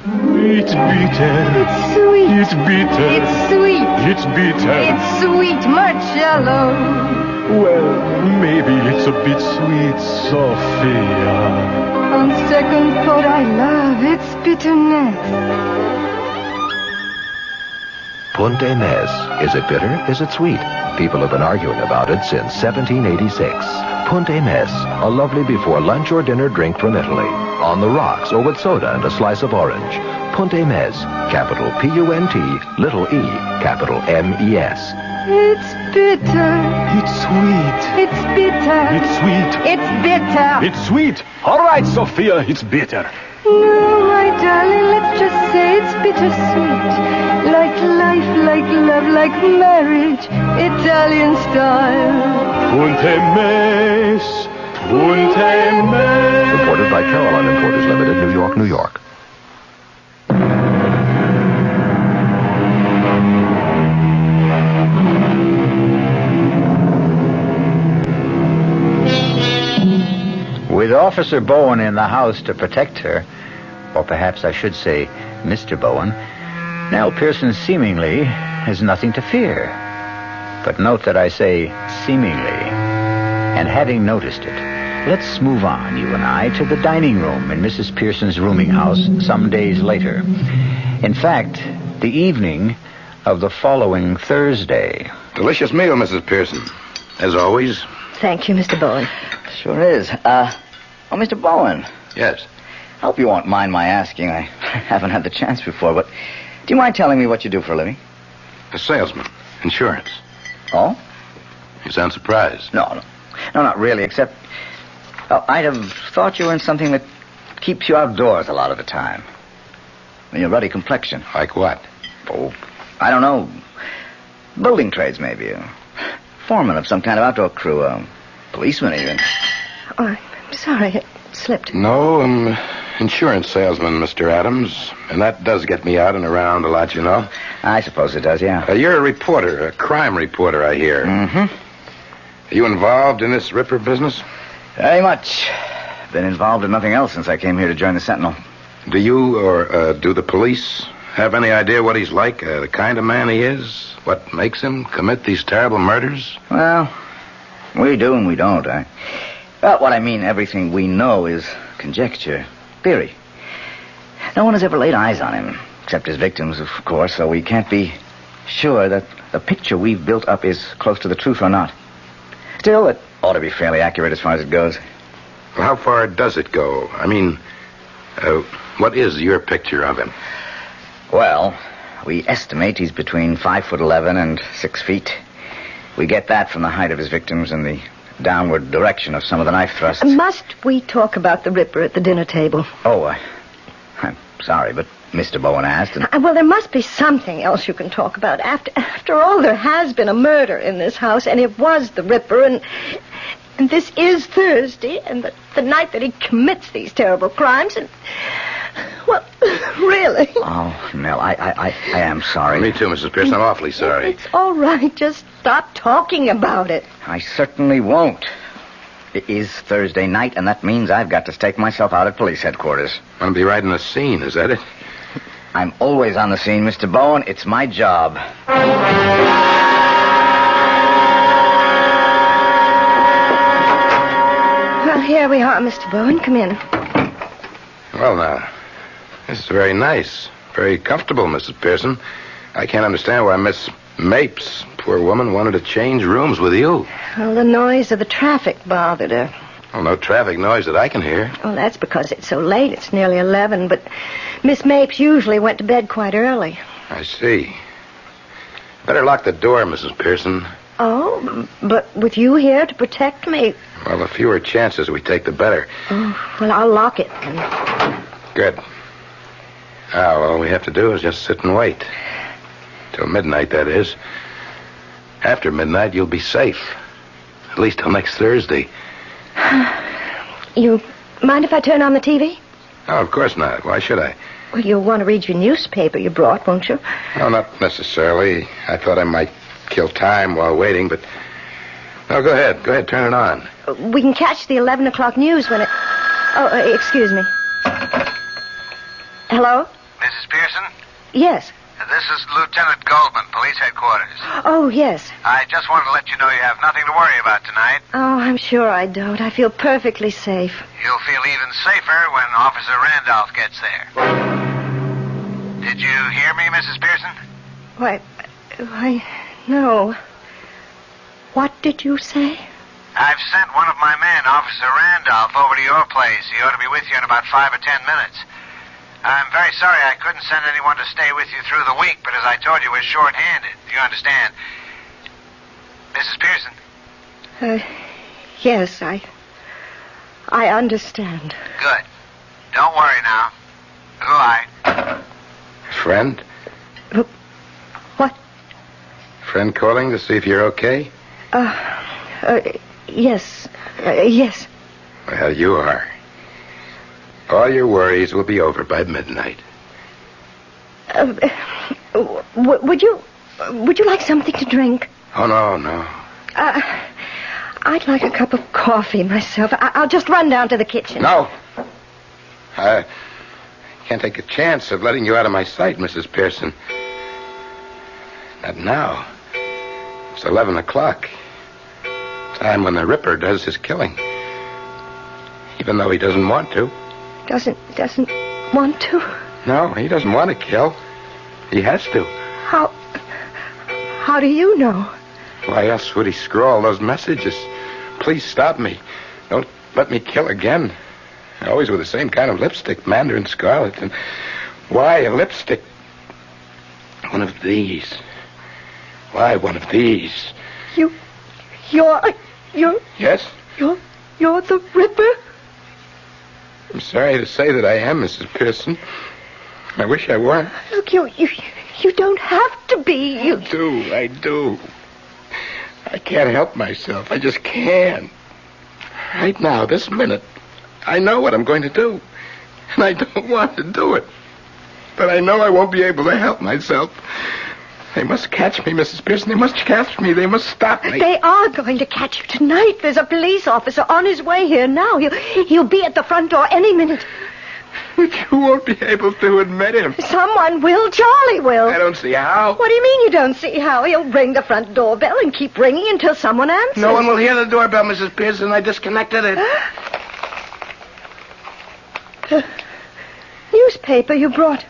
Speaker 10: It's bitter.
Speaker 15: It's sweet.
Speaker 10: It's bitter.
Speaker 15: It's sweet.
Speaker 10: It's bitter.
Speaker 15: It's sweet, Marcello.
Speaker 10: Well, maybe it's a bit sweet, Sophia.
Speaker 15: On second thought, I love its bitterness.
Speaker 14: Punte Mes. Is it bitter? Is it sweet? People have been arguing about it since 1786. Punte Mes, a lovely before lunch or dinner drink from Italy. On the rocks or with soda and a slice of orange. Punte Mes, capital P-U-N-T, little e, capital M-E-S.
Speaker 15: It's bitter.
Speaker 10: It's sweet.
Speaker 15: It's bitter.
Speaker 10: It's sweet.
Speaker 15: It's bitter.
Speaker 10: It's sweet. All right, Sophia, it's bitter.
Speaker 15: No, my darling, let's just say it's bittersweet. Like life, like love, like marriage, Italian style.
Speaker 10: Punte Mes. Punte Mes.
Speaker 14: Imported by Caroline Importers Limited, New York, New York.
Speaker 1: With Officer Bowen in the house to protect her, or perhaps I should say Mr. Bowen, Nell Pearson seemingly has nothing to fear. But note that I say seemingly. And having noticed it, let's move on, you and I, to the dining room in Mrs. Pearson's rooming house some days later. In fact, the evening of the following Thursday.
Speaker 9: Delicious meal, Mrs. Pearson. As always.
Speaker 5: Thank you, Mr. Bowen.
Speaker 8: Sure is. Oh, Mr. Bowen.
Speaker 9: Yes.
Speaker 8: I hope you won't mind my asking. I haven't had the chance before, but do you mind telling me what you do for a living?
Speaker 9: A salesman. Insurance.
Speaker 8: Oh?
Speaker 9: You sound surprised.
Speaker 8: No, not really, except I'd have thought you were in something that keeps you outdoors a lot of the time. Your ruddy complexion.
Speaker 9: Like what?
Speaker 8: Oh, I don't know. Building trades, maybe. Foreman of some kind of outdoor crew. Policeman, even.
Speaker 5: Oh, I'm sorry, it slipped.
Speaker 9: No, I'm insurance salesman, Mr. Adams. And that does get me out and around a lot, you know.
Speaker 8: I suppose it does, yeah.
Speaker 9: You're a reporter, a crime reporter, I hear.
Speaker 8: Mm-hmm.
Speaker 9: Are you involved in this Ripper business?
Speaker 8: Very much. Been involved in nothing else since I came here to join the Sentinel.
Speaker 9: Do you, or do the police, have any idea what he's like, the kind of man he is? What makes him commit these terrible murders?
Speaker 8: Well, we do and we don't. Well, what I mean, everything we know is conjecture, theory. No one has ever laid eyes on him, except his victims, of course, so we can't be sure that the picture we've built up is close to the truth or not. Still, it ought to be fairly accurate as far as it goes.
Speaker 9: Well, how far does it go? I mean, what is your picture of him?
Speaker 8: Well, we estimate he's between 5'11" and 6 feet. We get that from the height of his victims and the downward direction of some of the knife thrusts.
Speaker 5: Must we talk about the Ripper at the dinner table?
Speaker 8: Oh, I'm sorry, but Mr. Bowen asked. And...
Speaker 5: Well, there must be something else you can talk about. After all, there has been a murder in this house, and it was the Ripper, and this is Thursday, and the night that he commits these terrible crimes, and... Well, really?
Speaker 8: Oh, Nell, I am sorry.
Speaker 9: Me too, Mrs. Pearson. I'm awfully sorry.
Speaker 5: It's all right. Just stop talking about it.
Speaker 8: I certainly won't. It is Thursday night, and that means I've got to stake myself out at police headquarters.
Speaker 9: Want to be right in the scene, is that it?
Speaker 8: I'm always on the scene, Mr. Bowen. It's my job.
Speaker 5: Well, here we are, Mr. Bowen. Come in.
Speaker 9: Well, now, this is very nice. Very comfortable, Mrs. Pearson. I can't understand why Miss Mapes, poor woman, wanted to change rooms with you.
Speaker 5: Well, the noise of the traffic bothered her.
Speaker 9: Well, no traffic noise that I can hear.
Speaker 5: Well, that's because it's so late. It's nearly 11, but Miss Mapes usually went to bed quite early.
Speaker 9: I see. Better lock the door, Mrs. Pearson.
Speaker 5: Oh, but with you here to protect me...
Speaker 9: Well, the fewer chances we take, the better.
Speaker 5: Oh, well, I'll lock it.
Speaker 9: Good. Now, all we have to do is just sit and wait. Till midnight, that is. After midnight, you'll be safe. At least till next Thursday.
Speaker 5: You mind if I turn on the TV?
Speaker 9: Oh, of course not. Why should I?
Speaker 5: Well, you'll want to read your newspaper you brought, won't you?
Speaker 9: No, not necessarily. I thought I might kill time while waiting, but... No, go ahead. Go ahead, turn it on.
Speaker 5: We can catch the 11 o'clock news when it... Oh, excuse me. Hello?
Speaker 12: Mrs. Pearson?
Speaker 5: Yes.
Speaker 12: This is Lieutenant Goldman, police headquarters.
Speaker 5: Oh, yes.
Speaker 12: I just wanted to let you know you have nothing to worry about tonight.
Speaker 5: Oh, I'm sure I don't. I feel perfectly safe.
Speaker 12: You'll feel even safer when Officer Randolph gets there. Did you hear me, Mrs. Pearson?
Speaker 5: Why, Why, no. What did you say?
Speaker 12: I've sent one of my men, Officer Randolph, over to your place. He ought to be with you in about 5 or 10 minutes. I'm very sorry I couldn't send anyone to stay with you through the week, but as I told you, we're short-handed. You understand? Mrs. Pearson?
Speaker 5: Yes, I understand.
Speaker 12: Good. Don't worry now. Goodbye.
Speaker 9: Friend?
Speaker 5: What?
Speaker 9: Friend calling to see if you're okay?
Speaker 5: Yes. Yes.
Speaker 9: Well, you are. All your worries will be over by midnight.
Speaker 5: Would you like something to drink?
Speaker 9: Oh, no.
Speaker 5: I'd like a cup of coffee myself. I'll just run down to the kitchen.
Speaker 9: No. I can't take a chance of letting you out of my sight, Mrs. Pearson. Not now. It's 11 o'clock. Time when the Ripper does his killing. Even though he doesn't want to.
Speaker 5: Doesn't want to?
Speaker 9: No, he doesn't want to kill. He has to.
Speaker 5: How do you know?
Speaker 9: Why else would he scrawl those messages? Please stop me. Don't let me kill again. Always with the same kind of lipstick, Mandarin Scarlet. And why a lipstick? One of these. Why one of these?
Speaker 5: You're...
Speaker 9: Yes?
Speaker 5: You're the Ripper?
Speaker 9: I'm sorry to say that I am, Mrs. Pearson. I wish I weren't.
Speaker 5: Look, you don't have to be.
Speaker 9: I do. I can't help myself. I just can't. Right now, this minute, I know what I'm going to do. And I don't want to do it. But I know I won't be able to help myself. They must catch me, Mrs. Pearson. They must catch me. They must stop me.
Speaker 5: They are going to catch you tonight. There's a police officer on his way here now. He'll be at the front door any minute.
Speaker 9: But you won't be able to admit him.
Speaker 5: Someone will. Charlie will.
Speaker 9: I don't see how.
Speaker 5: What do you mean you don't see how? He'll ring the front doorbell and keep ringing until someone answers.
Speaker 9: No one will hear the doorbell, Mrs. Pearson. I disconnected it.
Speaker 5: The newspaper you brought.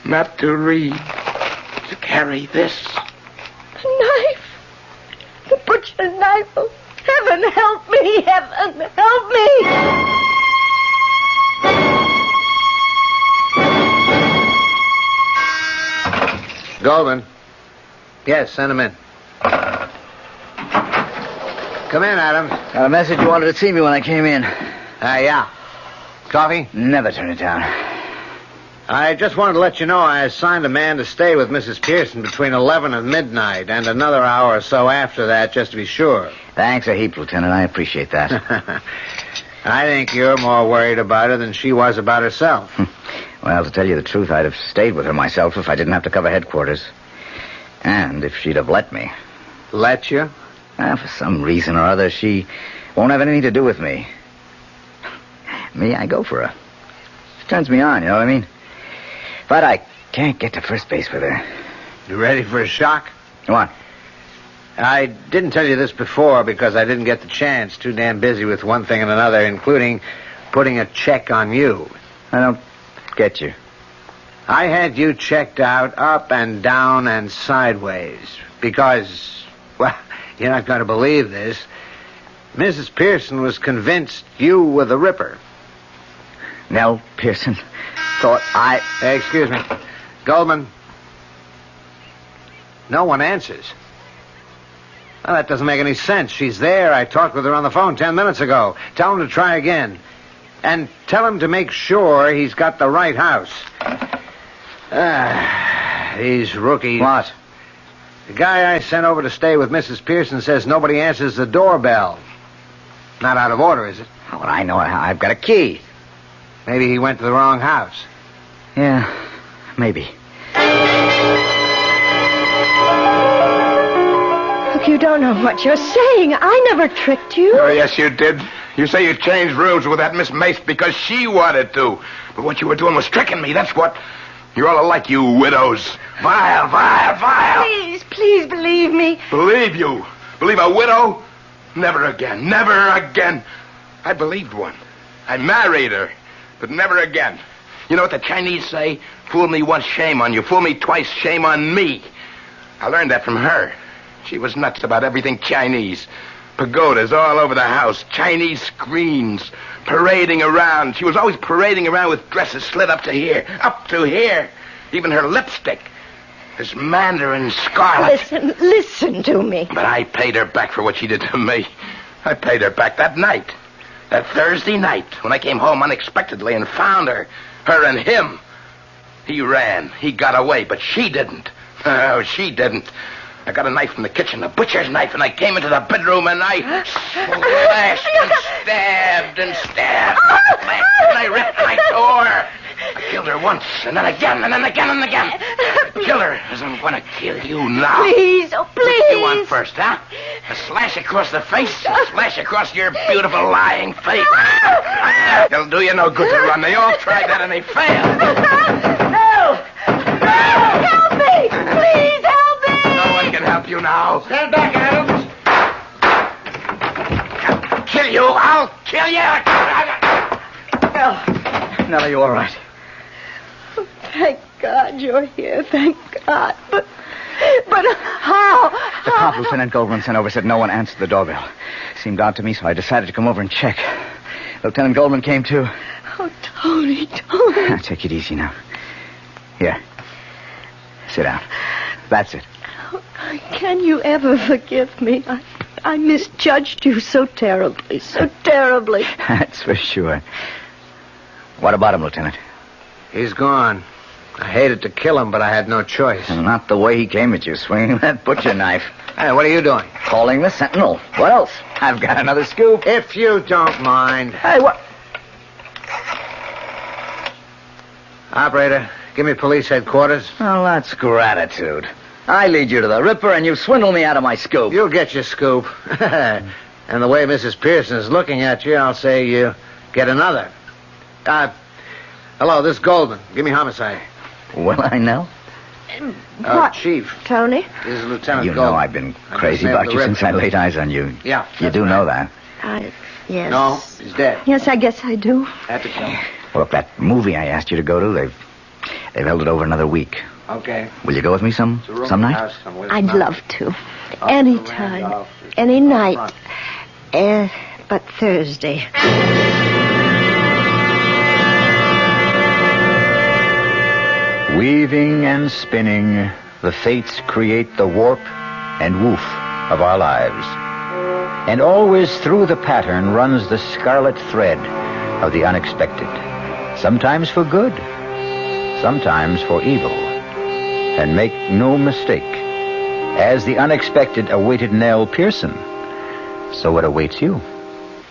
Speaker 9: Not to read. To carry this.
Speaker 5: A knife. You put your knife. Oh, heaven help me. Heaven help me.
Speaker 12: Goldman. Yes, send him in. Come in, Adams.
Speaker 8: Got a message you wanted to see me when I came in.
Speaker 12: Yeah. Coffee?
Speaker 8: Never turn it down.
Speaker 12: I just wanted to let you know I assigned a man to stay with Mrs. Pearson between 11 and midnight, and another hour or so after that, just to be sure.
Speaker 8: Thanks a heap, Lieutenant. I appreciate that.
Speaker 12: I think you're more worried about her than she was about herself.
Speaker 8: Well, to tell you the truth, I'd have stayed with her myself if I didn't have to cover headquarters. And if she'd have let me.
Speaker 12: Let you?
Speaker 8: For some reason or other, she won't have anything to do with me. Me, I go for her. She turns me on, you know what I mean? But I can't get to first base with her.
Speaker 12: You ready for a shock?
Speaker 8: What?
Speaker 12: I didn't tell you this before because I didn't get the chance. Too damn busy with one thing and another, including putting a check on you.
Speaker 8: I don't get you.
Speaker 12: I had you checked out up and down and sideways because, well, you're not going to believe this. Mrs. Pearson was convinced you were the Ripper.
Speaker 8: Nell Pearson thought I...
Speaker 12: Excuse me. Goldman. No one answers. Well, that doesn't make any sense. She's there. I talked with her on the phone 10 minutes ago. Tell him to try again. And tell him to make sure he's got the right house. These rookies.
Speaker 8: What?
Speaker 12: The guy I sent over to stay with Mrs. Pearson says nobody answers the doorbell. Not out of order, is it?
Speaker 8: Oh, well, I know. I've got a key.
Speaker 12: Maybe he went to the wrong house.
Speaker 8: Yeah, maybe.
Speaker 5: Look, you don't know what you're saying. I never tricked you.
Speaker 9: Oh, yes, you did. You say you changed rooms with that Miss Mace because she wanted to. But what you were doing was tricking me, that's what. You're all alike, you widows. Vile, vile, vile.
Speaker 5: Please believe me.
Speaker 9: Believe you? Believe a widow? Never again, never again. I believed one. I married her, but never again. You know what the Chinese say? Fool me once, shame on you. Fool me twice, shame on me. I learned that from her. She was nuts about everything Chinese. Pagodas all over the house, Chinese screens, parading around. She was always parading around with dresses slit up to here, up to here. Even her lipstick. This mandarin scarlet.
Speaker 5: Listen to me.
Speaker 9: But I paid her back for what she did to me. I paid her back that night. That Thursday night, when I came home unexpectedly and found her and him. He ran. He got away, but she didn't. Oh, she didn't. I got a knife from the kitchen, a butcher's knife, and I came into the bedroom and I slashed and stabbed and stabbed. And I ripped and I tore. I killed her once, and then again, and then again, and again. Kill her as I'm going to kill you now.
Speaker 5: Please, oh, please.
Speaker 9: What do you want first, huh? A slash across the face? A slash across your beautiful lying face? It'll do you no good to run. They all tried that and they failed.
Speaker 5: No! Help me! Please help me!
Speaker 9: No one can help you now.
Speaker 12: Stand back, Adams.
Speaker 9: I'll kill you. I'll kill you.
Speaker 8: Nellie, you all right?
Speaker 5: Thank God you're here. Thank God. But how?
Speaker 8: The cop Lieutenant Goldman sent over said no one answered the doorbell. Seemed odd to me, so I decided to come over and check. Lieutenant Goldman came too.
Speaker 5: Oh, Tony.
Speaker 8: Take it easy now. Here. Sit down. That's it.
Speaker 5: Can you ever forgive me? I misjudged you so terribly, so terribly.
Speaker 8: That's for sure. What about him, Lieutenant?
Speaker 12: He's gone. I hated to kill him, but I had no choice.
Speaker 8: Not the way he came at you, swinging that butcher knife.
Speaker 12: Hey, what are you doing?
Speaker 8: Calling the Sentinel. What else? I've got another scoop.
Speaker 12: If you don't mind.
Speaker 8: Hey, what?
Speaker 12: Operator, give me police headquarters.
Speaker 8: Oh, that's gratitude. I lead you to the Ripper, and you swindle me out of my scoop.
Speaker 12: You'll get your scoop. And the way Mrs. Pearson is looking at you, I'll say you get another. Hello, this is Goldman. Give me homicide.
Speaker 8: Will I know?
Speaker 5: What?
Speaker 12: Chief.
Speaker 5: Tony?
Speaker 12: This is Lieutenant
Speaker 8: You
Speaker 12: Goldman.
Speaker 8: know I've been crazy about you since I laid eyes on you.
Speaker 12: Yeah.
Speaker 8: You do know that.
Speaker 5: Yes.
Speaker 12: No, he's dead.
Speaker 5: Yes, I guess I do.
Speaker 12: Had to kill him.
Speaker 8: Well, look, that movie I asked you to go to, they've held it over another week.
Speaker 12: Okay.
Speaker 8: Will you go with me some night?
Speaker 5: I'd love to. Anytime. Any night. But Thursday.
Speaker 1: Weaving and spinning, the fates create the warp and woof of our lives. And always through the pattern runs the scarlet thread of the unexpected. Sometimes for good, sometimes for evil. And make no mistake, as the unexpected awaited Nell Pearson, so it awaits you.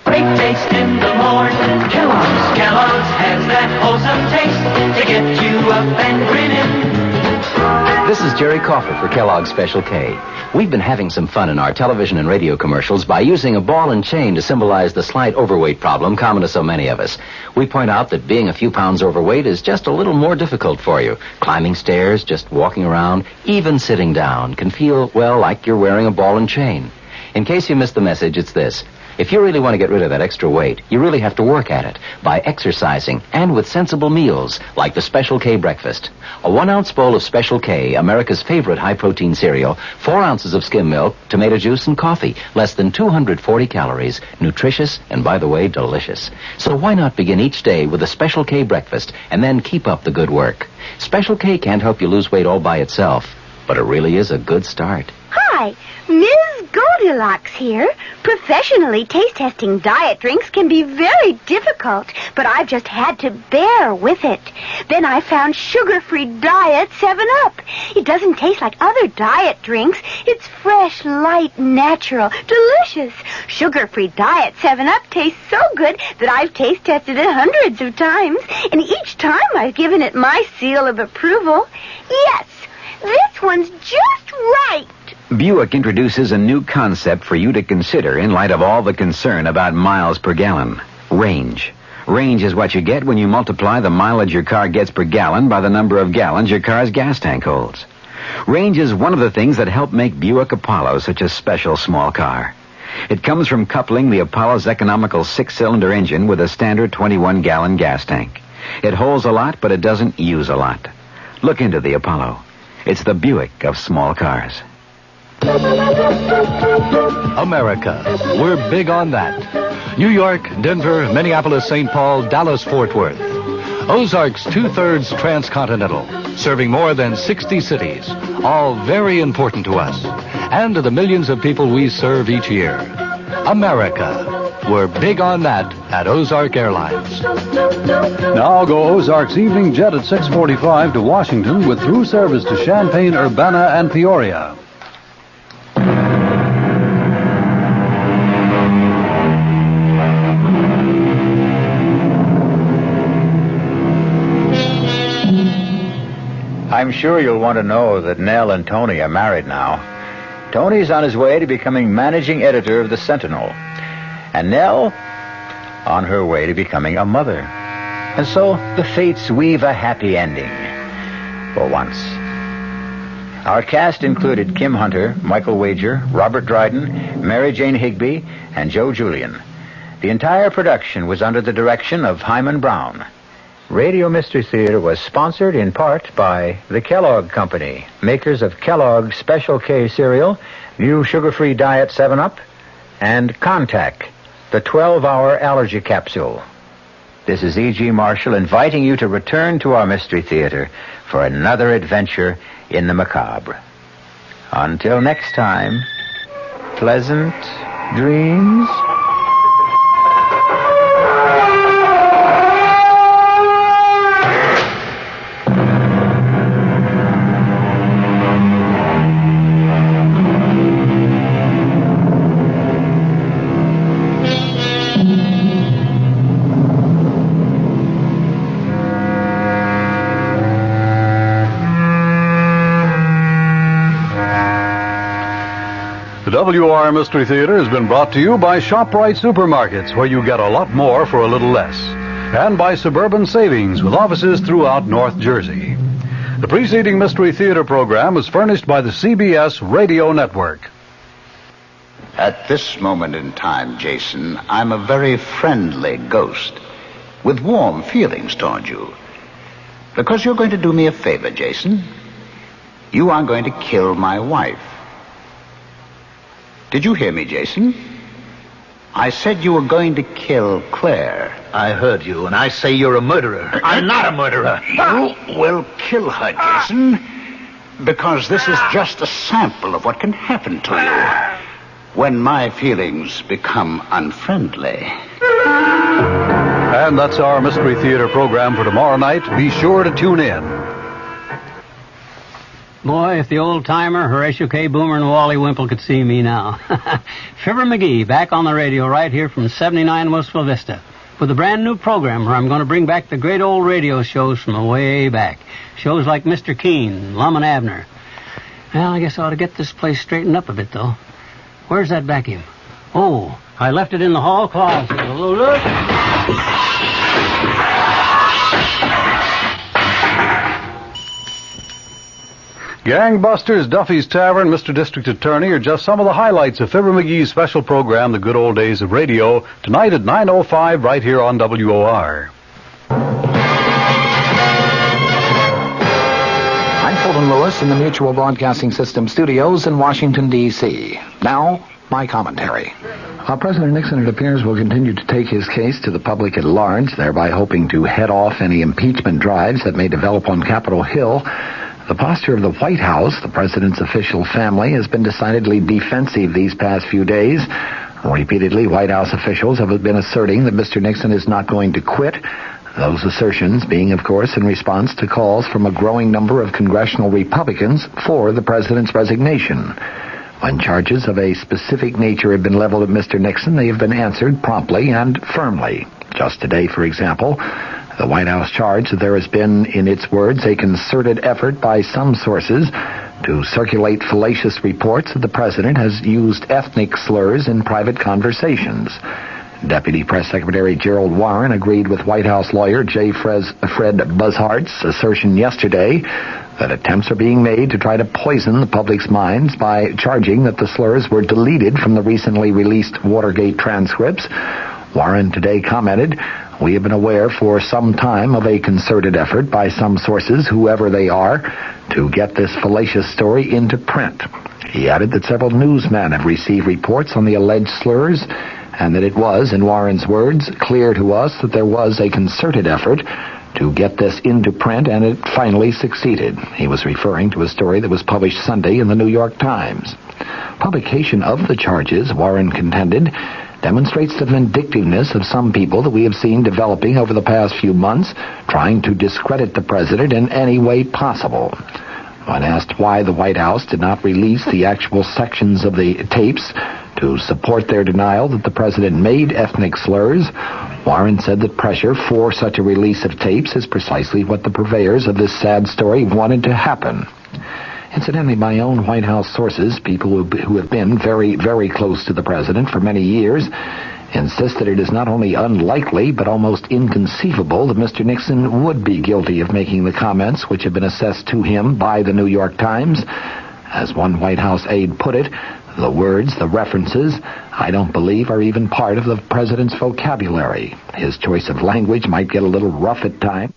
Speaker 10: Great taste in the morning. Kellogg's has that wholesome taste to get you up and grinning.
Speaker 2: This is Jerry Coffer for Kellogg's Special K. We've been having some fun in our television and radio commercials by using a ball and chain to symbolize the slight overweight problem common to so many of us. We point out that being a few pounds overweight is just a little more difficult for you. Climbing stairs, just walking around, even sitting down can feel, well, like you're wearing a ball and chain. In case you missed the message, it's this. If you really want to get rid of that extra weight, you really have to work at it by exercising and with sensible meals like the Special K breakfast. A 1-ounce bowl of Special K, America's favorite high-protein cereal, 4 ounces of skim milk, tomato juice, and coffee, less than 240 calories, nutritious, and by the way, delicious. So why not begin each day with a Special K breakfast and then keep up the good work? Special K can't help you lose weight all by itself, but it really is a good start.
Speaker 3: Hi, Ms. Goldilocks here. Professionally taste-testing diet drinks can be very difficult, but I've just had to bear with it. Then I found sugar-free Diet 7-Up. It doesn't taste like other diet drinks. It's fresh, light, natural, delicious. Sugar-free Diet 7-Up tastes so good that I've taste-tested it hundreds of times, and each time I've given it my seal of approval. Yes, this one's just right.
Speaker 2: Buick introduces a new concept for you to consider in light of all the concern about miles per gallon. Range. Range is what you get when you multiply the mileage your car gets per gallon by the number of gallons your car's gas tank holds. Range is one of the things that help make Buick Apollo such a special small car. It comes from coupling the Apollo's economical 6-cylinder engine with a standard 21-gallon gas tank. It holds a lot, but it doesn't use a lot. Look into the Apollo. It's the Buick of small cars.
Speaker 16: America. We're big on that. New York, Denver, Minneapolis, St. Paul, Dallas, Fort Worth. Ozarks 2/3 transcontinental, serving more than 60 cities, all very important to us, and to the millions of people we serve each year. America. We're big on that at Ozark Airlines.
Speaker 4: Now go Ozark's evening jet at 6:45 to Washington with through service to Champaign, Urbana, and Peoria.
Speaker 1: I'm sure you'll want to know that Nell and Tony are married now. Tony's on his way to becoming managing editor of the Sentinel, and Nell on her way to becoming a mother. And so the fates weave a happy ending. For once. Our cast included Kim Hunter, Michael Wager, Robert Dryden, Mary Jane Higby, and Joe Julian. The entire production was under the direction of Hyman Brown. Radio Mystery Theater was sponsored in part by the Kellogg Company, makers of Kellogg's Special K cereal, new sugar-free diet 7-Up, and Contac, the 12-hour allergy capsule. This is E.G. Marshall inviting you to return to our Mystery Theater for another adventure in the macabre. Until next time, pleasant dreams.
Speaker 4: The WR Mystery Theater has been brought to you by ShopRite Supermarkets, where you get a lot more for a little less, and by Suburban Savings, with offices throughout North Jersey. The preceding Mystery Theater program was furnished by the CBS Radio Network.
Speaker 17: At this moment in time, Jason, I'm a very friendly ghost with warm feelings toward you. Because you're going to do me a favor, Jason. You are going to kill my wife. Did you hear me, Jason? I said you were going to kill Claire.
Speaker 13: I heard you, and I say you're a murderer. I'm not a murderer.
Speaker 17: You will kill her, Jason, because this is just a sample of what can happen to you when my feelings become unfriendly.
Speaker 4: And that's our Mystery Theater program for tomorrow night. Be sure to tune in.
Speaker 11: Boy, if the old-timer Horatio K. Boomer and Wally Wimple could see me now. Fibber McGee back on the radio right here from 79 Westville Vista with a brand-new program where I'm going to bring back the great old radio shows from way back. Shows like Mr. Keene, Lum and Abner. Well, I guess I ought to get this place straightened up a bit, though. Where's that vacuum? Oh, I left it in the hall closet. Look.
Speaker 4: Gangbusters, Duffy's Tavern, Mr. District Attorney are just some of the highlights of Fibber McGee's special program, The Good Old Days of Radio, tonight at 9:05 right here on WOR.
Speaker 14: I'm Fulton Lewis in the Mutual Broadcasting System studios in Washington, D.C. Now, my commentary.
Speaker 2: President Nixon, it appears, will continue to take his case to the public at large, thereby hoping to head off any impeachment drives that may develop on Capitol Hill. The posture of the White House, the president's official family, has been decidedly defensive these past few days. Repeatedly, White House officials have been asserting that Mr. Nixon is not going to quit. Those assertions being, of course, in response to calls from a growing number of congressional Republicans for the president's resignation. When charges of a specific nature have been leveled at Mr. Nixon, they have been answered promptly and firmly. Just today, for example, the White House charged that there has been, in its words, a concerted effort by some sources to circulate fallacious reports that the president has used ethnic slurs in private conversations. Deputy Press Secretary Gerald Warren agreed with White House lawyer J. Fred Bushart's assertion yesterday that attempts are being made to try to poison the public's minds by charging that the slurs were deleted from the recently released Watergate transcripts. Warren today commented,
Speaker 13: We have been aware for some time of a concerted effort by some sources, whoever they are, to get this fallacious story into print. He added that several newsmen have received reports on the alleged slurs, and that it was, in Warren's words, clear to us that there was a concerted effort to get this into print, and it finally succeeded. He was referring to a story that was published Sunday in the New York Times. Publication of the charges, Warren contended, demonstrates the vindictiveness of some people that we have seen developing over the past few months, trying to discredit the president in any way possible. When asked why the White House did not release the actual sections of the tapes to support their denial that the president made ethnic slurs, Warren said that pressure for such a release of tapes is precisely what the purveyors of this sad story wanted to happen. Incidentally, my own White House sources, people who have been very, very close to the president for many years, insist that it is not only unlikely but almost inconceivable that Mr. Nixon would be guilty of making the comments which have been assessed to him by the New York Times. As one White House aide put it, the words, the references, I don't believe are even part of the president's vocabulary. His choice of language might get a little rough at times,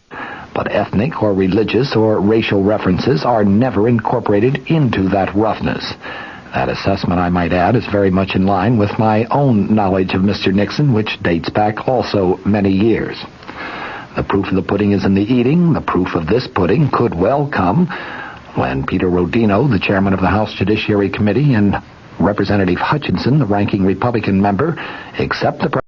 Speaker 13: but ethnic or religious or racial references are never incorporated into that roughness. That assessment, I might add, is very much in line with my own knowledge of Mr. Nixon, which dates back also many years. The proof of the pudding is in the eating. The proof of this pudding could well come when Peter Rodino, the chairman of the House Judiciary Committee, and Representative Hutchinson, the ranking Republican member, accept the